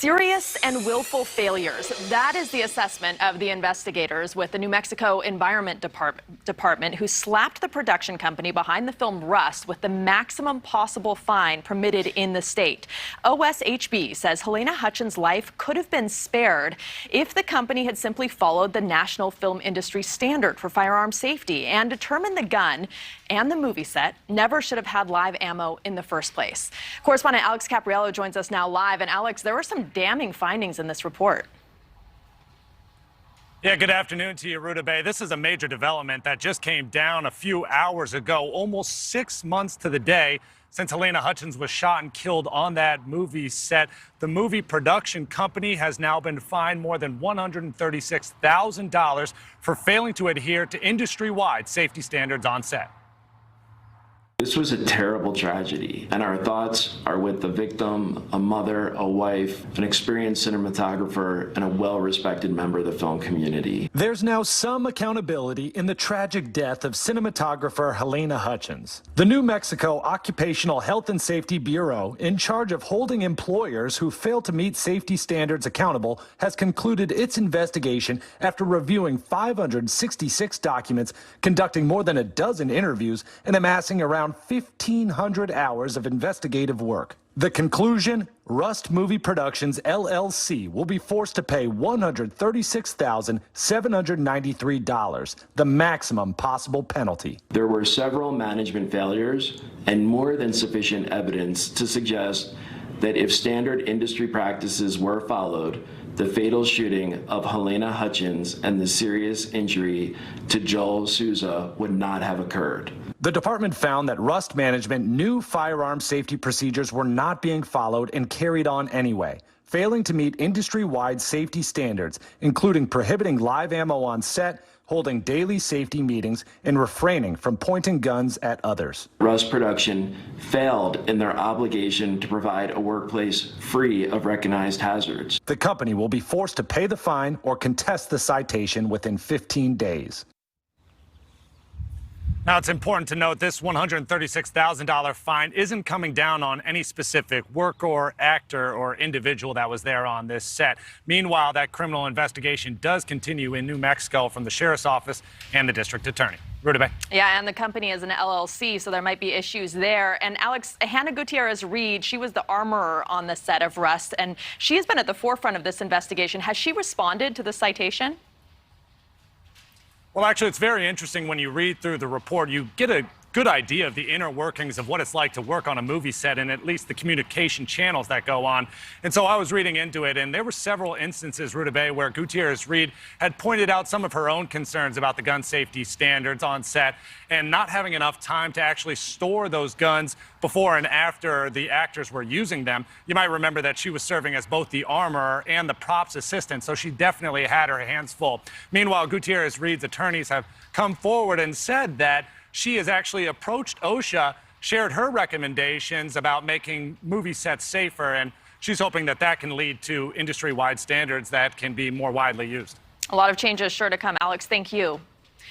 Serious and willful failures. That is the assessment of the investigators with the New Mexico Environment Department, who slapped the production company behind the film Rust with the maximum possible fine permitted in the state. OSHB says Halyna Hutchins' life could have been spared if the company had simply followed the national film industry standard for firearm safety and determined the gun and the movie set never should have had live ammo in the first place. Correspondent Alex Capriello joins us now live. And Alex, there were some damning findings in this report. Yeah, good afternoon to you, Ruta Bay. This is a major development that just came down a few hours ago, almost 6 months to the day since Halyna Hutchins was shot and killed on that movie set. The movie production company has now been fined more than $136,000 for failing to adhere to industry-wide safety standards on set. This was a terrible tragedy, and our thoughts are with the victim, a mother, a wife, an experienced cinematographer, and a well-respected member of the film community. There's now some accountability in the tragic death of cinematographer Halyna Hutchins. The New Mexico Occupational Health and Safety Bureau, in charge of holding employers who fail to meet safety standards accountable, has concluded its investigation after reviewing 566 documents, conducting more than a dozen interviews, and amassing around 1,500 hours of investigative work. The conclusion? Rust Movie Productions, LLC, will be forced to pay $136,793, the maximum possible penalty. There were several management failures and more than sufficient evidence to suggest that if standard industry practices were followed, the fatal shooting of Halyna Hutchins and the serious injury to Joel Souza would not have occurred. The department found that Rust management knew firearm safety procedures were not being followed and carried on anyway, failing to meet industry-wide safety standards, including prohibiting live ammo on set, holding daily safety meetings, and refraining from pointing guns at others. Rust Production failed in their obligation to provide a workplace free of recognized hazards. The company will be forced to pay the fine or contest the citation within 15 days. Now, it's important to note this $136,000 fine isn't coming down on any specific worker or actor or individual that was there on this set. Meanwhile, that criminal investigation does continue in New Mexico from the sheriff's office and the district attorney. Ruta Bay. Yeah, and the company is an LLC, so there might be issues there. And Alex, Hannah Gutierrez-Reed, she was the armorer on the set of Rust, and she has been at the forefront of this investigation. Has she responded to the citation? Well, actually, it's very interesting when you read through the report. You get a good idea of the inner workings of what it's like to work on a movie set and at least the communication channels that go on. And so I was reading into it, and there were several instances, Ruta Bay, where Gutierrez-Reed had pointed out some of her own concerns about the gun safety standards on set and not having enough time to actually store those guns before and after the actors were using them. You might remember that she was serving as both the armorer and the props assistant, so she definitely had her hands full. Meanwhile, Gutierrez-Reed's attorneys have come forward and said that she has actually approached OSHA, shared her recommendations about making movie sets safer, and she's hoping that that can lead to industry-wide standards that can be more widely used. A lot of changes sure to come. Alex, thank you.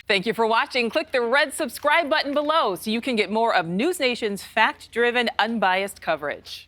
Thank you for watching. Click the red subscribe button below so you can get more of NewsNation's fact-driven, unbiased coverage.